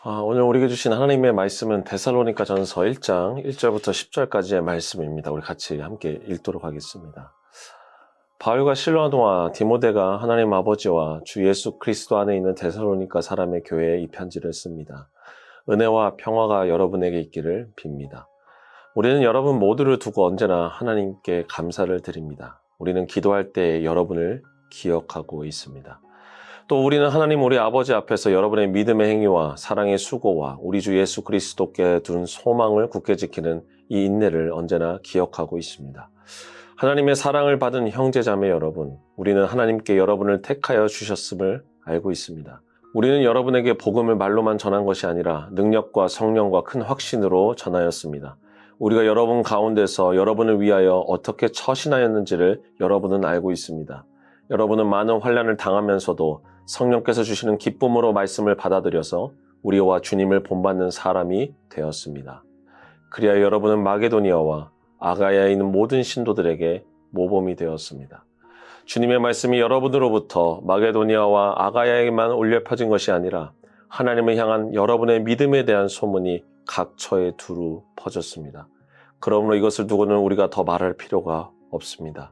오늘 우리에게 주신 하나님의 말씀은 데살로니가 전서 1장 1절부터 10절까지의 말씀입니다. 우리 같이 함께 읽도록 하겠습니다. 바울과 실라도와 디모데가 하나님 아버지와 주 예수 그리스도 안에 있는 데살로니가 사람의 교회에 이 편지를 씁니다. 은혜와 평화가 여러분에게 있기를 빕니다. 우리는 여러분 모두를 두고 언제나 하나님께 감사를 드립니다. 우리는 기도할 때 여러분을 기억하고 있습니다. 또 우리는 하나님 우리 아버지 앞에서 여러분의 믿음의 행위와 사랑의 수고와 우리 주 예수 그리스도께 둔 소망을 굳게 지키는 이 인내를 언제나 기억하고 있습니다. 하나님의 사랑을 받은 형제자매 여러분, 우리는 하나님께 여러분을 택하여 주셨음을 알고 있습니다. 우리는 여러분에게 복음을 말로만 전한 것이 아니라 능력과 성령과 큰 확신으로 전하였습니다. 우리가 여러분 가운데서 여러분을 위하여 어떻게 처신하였는지를 여러분은 알고 있습니다. 여러분은 많은 환난을 당하면서도 성령께서 주시는 기쁨으로 말씀을 받아들여서 우리와 주님을 본받는 사람이 되었습니다. 그리하여 여러분은 마게도니아와 아가야에 있는 모든 신도들에게 모범이 되었습니다. 주님의 말씀이 여러분으로부터 마게도니아와 아가야에만 울려 퍼진 것이 아니라 하나님을 향한 여러분의 믿음에 대한 소문이 각처에 두루 퍼졌습니다. 그러므로 이것을 두고는 우리가 더 말할 필요가 없습니다.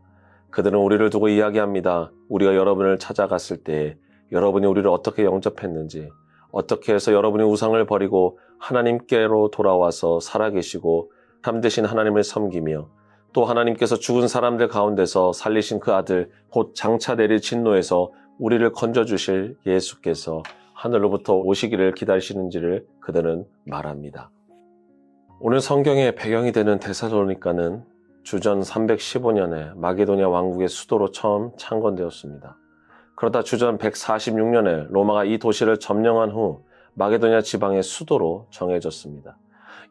그들은 우리를 두고 이야기합니다. 우리가 여러분을 찾아갔을 때 여러분이 우리를 어떻게 영접했는지, 어떻게 해서 여러분이 우상을 버리고 하나님께로 돌아와서 살아계시고 참되신 하나님을 섬기며 또 하나님께서 죽은 사람들 가운데서 살리신 그 아들 곧 장차 내릴 진노에서 우리를 건져주실 예수께서 하늘로부터 오시기를 기다리시는지를 그들은 말합니다. 오늘 성경의 배경이 되는 데살로니가는 주전 315년에 마게도니아 왕국의 수도로 처음 창건되었습니다. 그러다 주전 146년에 로마가 이 도시를 점령한 후 마게도니아 지방의 수도로 정해졌습니다.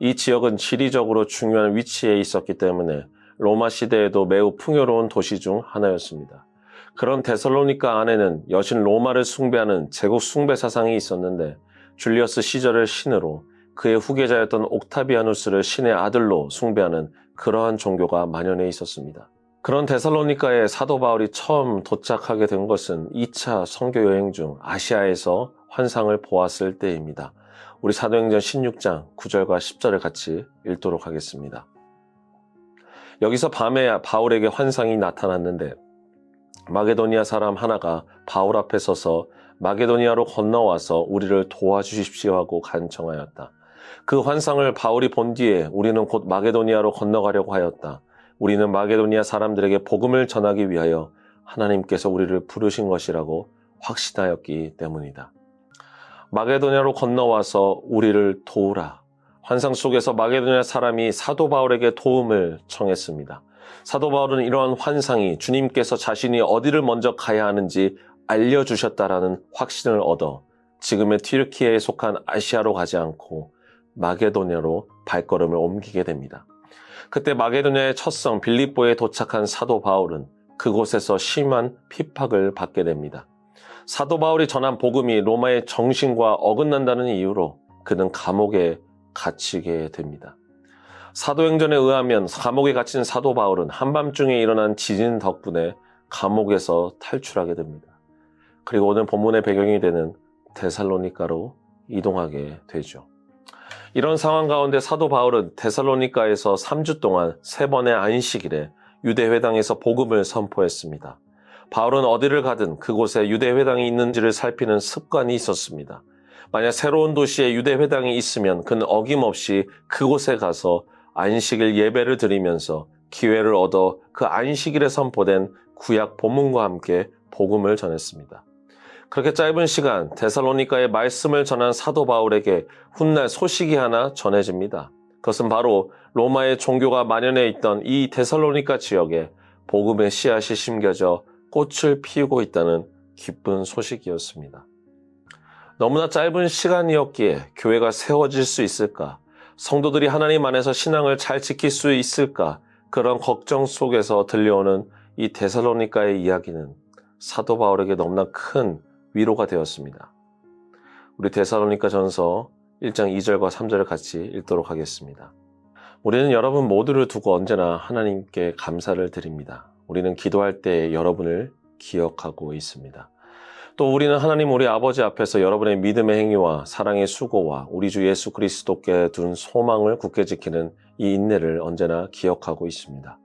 이 지역은 지리적으로 중요한 위치에 있었기 때문에 로마 시대에도 매우 풍요로운 도시 중 하나였습니다. 그런 데살로니가 안에는 여신 로마를 숭배하는 제국 숭배 사상이 있었는데 줄리어스 시저를 신으로 그의 후계자였던 옥타비아누스를 신의 아들로 숭배하는 그러한 종교가 만연해 있었습니다. 그런 데살로니가에 사도 바울이 처음 도착하게 된 것은 2차 선교 여행 중 아시아에서 환상을 보았을 때입니다. 우리 사도행전 16장 9절과 10절을 같이 읽도록 하겠습니다. 여기서 밤에 바울에게 환상이 나타났는데 마게도니아 사람 하나가 바울 앞에 서서 마게도니아로 건너와서 우리를 도와주십시오 하고 간청하였다. 그 환상을 바울이 본 뒤에 우리는 곧 마게도니아로 건너가려고 하였다. 우리는 마게도니아 사람들에게 복음을 전하기 위하여 하나님께서 우리를 부르신 것이라고 확신하였기 때문이다. 마게도니아로 건너와서 우리를 도우라. 환상 속에서 마게도니아 사람이 사도 바울에게 도움을 청했습니다. 사도 바울은 이러한 환상이 주님께서 자신이 어디를 먼저 가야 하는지 알려주셨다라는 확신을 얻어 지금의 튀르키예에 속한 아시아로 가지 않고 마게도니아로 발걸음을 옮기게 됩니다. 그때 마게도니아의 첫성 빌립보에 도착한 사도 바울은 그곳에서 심한 핍박을 받게 됩니다. 사도 바울이 전한 복음이 로마의 정신과 어긋난다는 이유로 그는 감옥에 갇히게 됩니다. 사도행전에 의하면 감옥에 갇힌 사도 바울은 한밤중에 일어난 지진 덕분에 감옥에서 탈출하게 됩니다. 그리고 오늘 본문의 배경이 되는 데살로니가로 이동하게 되죠. 이런 상황 가운데 사도 바울은 데살로니가에서 3주 동안 3번의 안식일에 유대회당에서 복음을 선포했습니다. 바울은 어디를 가든 그곳에 유대회당이 있는지를 살피는 습관이 있었습니다. 만약 새로운 도시에 유대회당이 있으면 그는 어김없이 그곳에 가서 안식일 예배를 드리면서 기회를 얻어 그 안식일에 선포된 구약 본문과 함께 복음을 전했습니다. 그렇게 짧은 시간 데살로니가의 말씀을 전한 사도 바울에게 훗날 소식이 하나 전해집니다. 그것은 바로 로마의 종교가 만연해 있던 이 데살로니가 지역에 복음의 씨앗이 심겨져 꽃을 피우고 있다는 기쁜 소식이었습니다. 너무나 짧은 시간이었기에 교회가 세워질 수 있을까? 성도들이 하나님 안에서 신앙을 잘 지킬 수 있을까? 그런 걱정 속에서 들려오는 이 데살로니가의 이야기는 사도 바울에게 너무나 큰 위로가 되었습니다. 우리 데살로니가 전서 1장 2절과 3절을 같이 읽도록 하겠습니다. 우리는 여러분 모두를 두고 언제나 하나님께 감사를 드립니다. 우리는 기도할 때 여러분을 기억하고 있습니다. 또 우리는 하나님 우리 아버지 앞에서 여러분의 믿음의 행위와 사랑의 수고와 우리 주 예수 그리스도께 둔 소망을 굳게 지키는 이 인내를 언제나 기억하고 있습니다.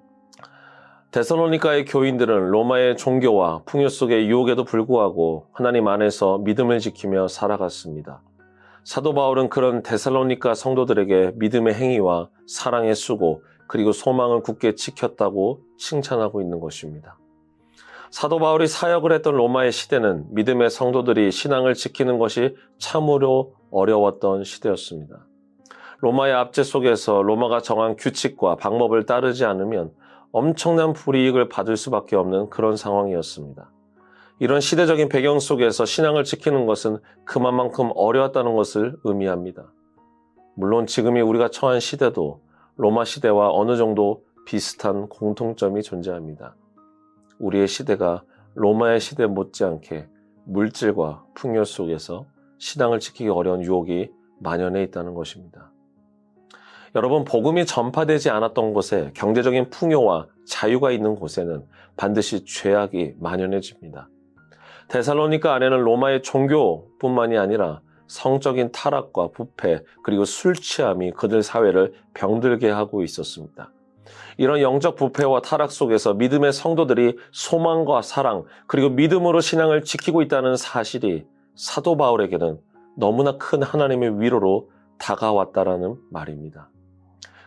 데살로니가의 교인들은 로마의 종교와 풍요 속의 유혹에도 불구하고 하나님 안에서 믿음을 지키며 살아갔습니다. 사도 바울은 그런 데살로니가 성도들에게 믿음의 행위와 사랑의 수고 그리고 소망을 굳게 지켰다고 칭찬하고 있는 것입니다. 사도 바울이 사역을 했던 로마의 시대는 믿음의 성도들이 신앙을 지키는 것이 참으로 어려웠던 시대였습니다. 로마의 압제 속에서 로마가 정한 규칙과 방법을 따르지 않으면 엄청난 불이익을 받을 수밖에 없는 그런 상황이었습니다. 이런 시대적인 배경 속에서 신앙을 지키는 것은 그만큼 어려웠다는 것을 의미합니다. 물론 지금이 우리가 처한 시대도 로마 시대와 어느 정도 비슷한 공통점이 존재합니다. 우리의 시대가 로마의 시대 못지않게 물질과 풍요 속에서 신앙을 지키기 어려운 유혹이 만연해 있다는 것입니다. 여러분, 복음이 전파되지 않았던 곳에 경제적인 풍요와 자유가 있는 곳에는 반드시 죄악이 만연해집니다. 데살로니가 안에는 로마의 종교뿐만이 아니라 성적인 타락과 부패 그리고 술 취함이 그들 사회를 병들게 하고 있었습니다. 이런 영적 부패와 타락 속에서 믿음의 성도들이 소망과 사랑 그리고 믿음으로 신앙을 지키고 있다는 사실이 사도 바울에게는 너무나 큰 하나님의 위로로 다가왔다라는 말입니다.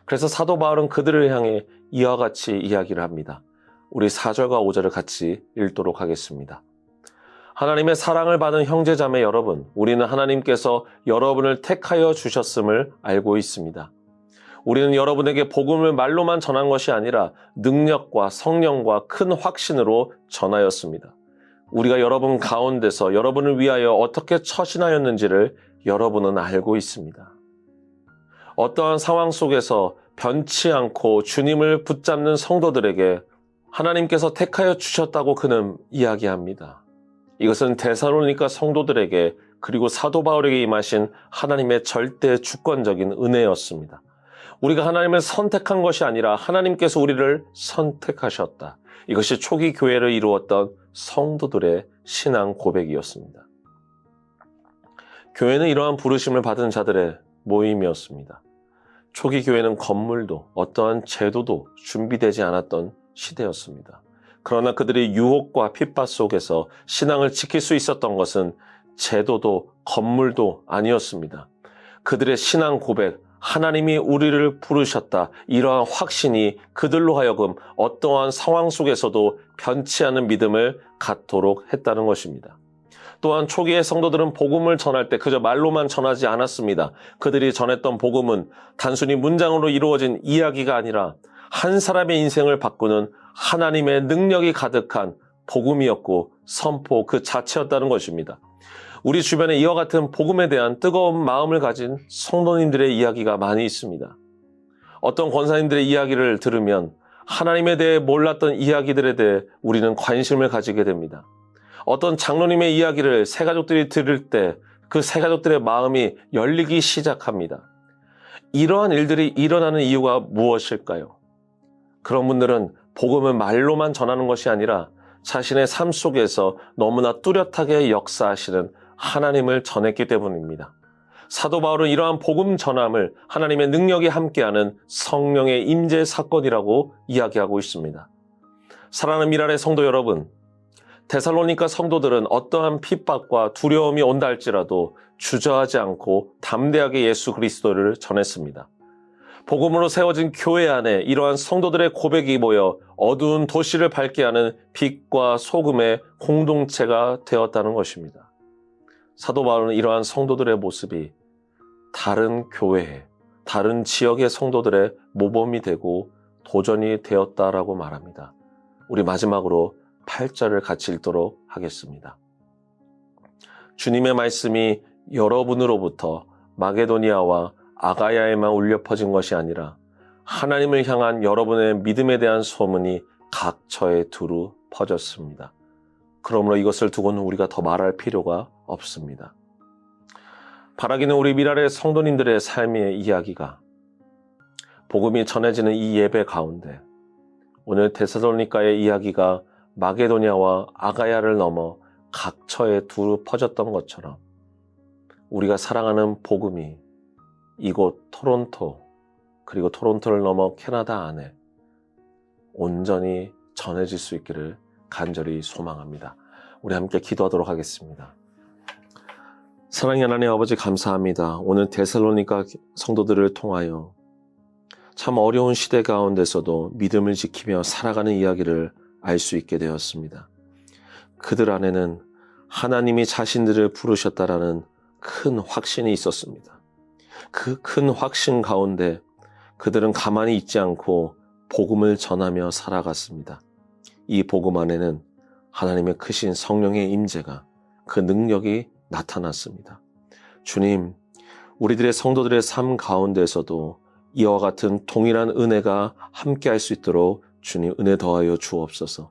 그래서 사도 바울은 그들을 향해 이와 같이 이야기를 합니다. 우리 4절과 5절을 같이 읽도록 하겠습니다. 하나님의 사랑을 받은 형제자매 여러분, 우리는 하나님께서 여러분을 택하여 주셨음을 알고 있습니다. 우리는 여러분에게 복음을 말로만 전한 것이 아니라 능력과 성령과 큰 확신으로 전하였습니다. 우리가 여러분 가운데서 여러분을 위하여 어떻게 처신하였는지를 여러분은 알고 있습니다. 어떠한 상황 속에서 변치 않고 주님을 붙잡는 성도들에게 하나님께서 택하여 주셨다고 그는 이야기합니다. 이것은 데살로니가 성도들에게 그리고 사도 바울에게 임하신 하나님의 절대 주권적인 은혜였습니다. 우리가 하나님을 선택한 것이 아니라 하나님께서 우리를 선택하셨다. 이것이 초기 교회를 이루었던 성도들의 신앙 고백이었습니다. 교회는 이러한 부르심을 받은 자들의 모임이었습니다. 초기 교회는 건물도 어떠한 제도도 준비되지 않았던 시대였습니다. 그러나 그들이 유혹과 핍박 속에서 신앙을 지킬 수 있었던 것은 제도도 건물도 아니었습니다. 그들의 신앙 고백, 하나님이 우리를 부르셨다. 이러한 확신이 그들로 하여금 어떠한 상황 속에서도 변치 않은 믿음을 갖도록 했다는 것입니다. 또한 초기의 성도들은 복음을 전할 때 그저 말로만 전하지 않았습니다. 그들이 전했던 복음은 단순히 문장으로 이루어진 이야기가 아니라 한 사람의 인생을 바꾸는 하나님의 능력이 가득한 복음이었고 선포 그 자체였다는 것입니다. 우리 주변에 이와 같은 복음에 대한 뜨거운 마음을 가진 성도님들의 이야기가 많이 있습니다. 어떤 권사님들의 이야기를 들으면 하나님에 대해 몰랐던 이야기들에 대해 우리는 관심을 가지게 됩니다. 어떤 장로님의 이야기를 새가족들이 들을 때 그 새가족들의 마음이 열리기 시작합니다. 이러한 일들이 일어나는 이유가 무엇일까요? 그런 분들은 복음을 말로만 전하는 것이 아니라 자신의 삶 속에서 너무나 뚜렷하게 역사하시는 하나님을 전했기 때문입니다. 사도 바울은 이러한 복음 전함을 하나님의 능력이 함께하는 성령의 임재 사건이라고 이야기하고 있습니다. 사랑하는 미랄의 성도 여러분, 데살로니가 성도들은 어떠한 핍박과 두려움이 온다 할지라도 주저하지 않고 담대하게 예수 그리스도를 전했습니다. 복음으로 세워진 교회 안에 이러한 성도들의 고백이 모여 어두운 도시를 밝게 하는 빛과 소금의 공동체가 되었다는 것입니다. 사도 바울은 이러한 성도들의 모습이 다른 교회, 다른 지역의 성도들의 모범이 되고 도전이 되었다라고 말합니다. 우리 마지막으로 8절을 같이 읽도록 하겠습니다. 주님의 말씀이 여러분으로부터 마게도니아와 아가야에만 울려 퍼진 것이 아니라 하나님을 향한 여러분의 믿음에 대한 소문이 각처에 두루 퍼졌습니다. 그러므로 이것을 두고는 우리가 더 말할 필요가 없습니다. 바라기는 우리 미랄의 성도님들의 삶의 이야기가 복음이 전해지는 이 예배 가운데 오늘 데살로니가의 이야기가 마게도냐와 아가야를 넘어 각처에 두루 퍼졌던 것처럼 우리가 사랑하는 복음이 이곳 토론토, 그리고 토론토를 넘어 캐나다 안에 온전히 전해질 수 있기를 간절히 소망합니다. 우리 함께 기도하도록 하겠습니다. 사랑의 하나님 아버지, 감사합니다. 오늘 데살로니가 성도들을 통하여 참 어려운 시대 가운데서도 믿음을 지키며 살아가는 이야기를 알 수 있게 되었습니다. 그들 안에는 하나님이 자신들을 부르셨다라는 큰 확신이 있었습니다. 그 큰 확신 가운데 그들은 가만히 있지 않고 복음을 전하며 살아갔습니다. 이 복음 안에는 하나님의 크신 성령의 임재가, 그 능력이 나타났습니다. 주님, 우리들의 성도들의 삶 가운데서도 이와 같은 동일한 은혜가 함께할 수 있도록 주님 은혜 더하여 주옵소서.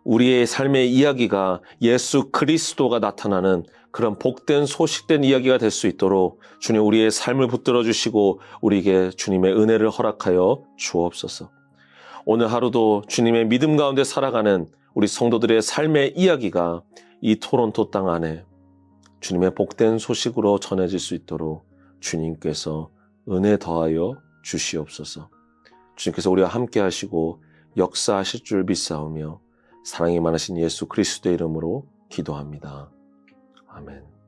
우리의 삶의 이야기가 예수 그리스도가 나타나는 그런 복된 소식된 이야기가 될 수 있도록 주님 우리의 삶을 붙들어 주시고 우리에게 주님의 은혜를 허락하여 주옵소서. 오늘 하루도 주님의 믿음 가운데 살아가는 우리 성도들의 삶의 이야기가 이 토론토 땅 안에 주님의 복된 소식으로 전해질 수 있도록 주님께서 은혜 더하여 주시옵소서. 주님께서 우리와 함께 하시고 역사하실 줄 믿사오며 사랑이 많으신 예수 그리스도의 이름으로 기도합니다. 아멘.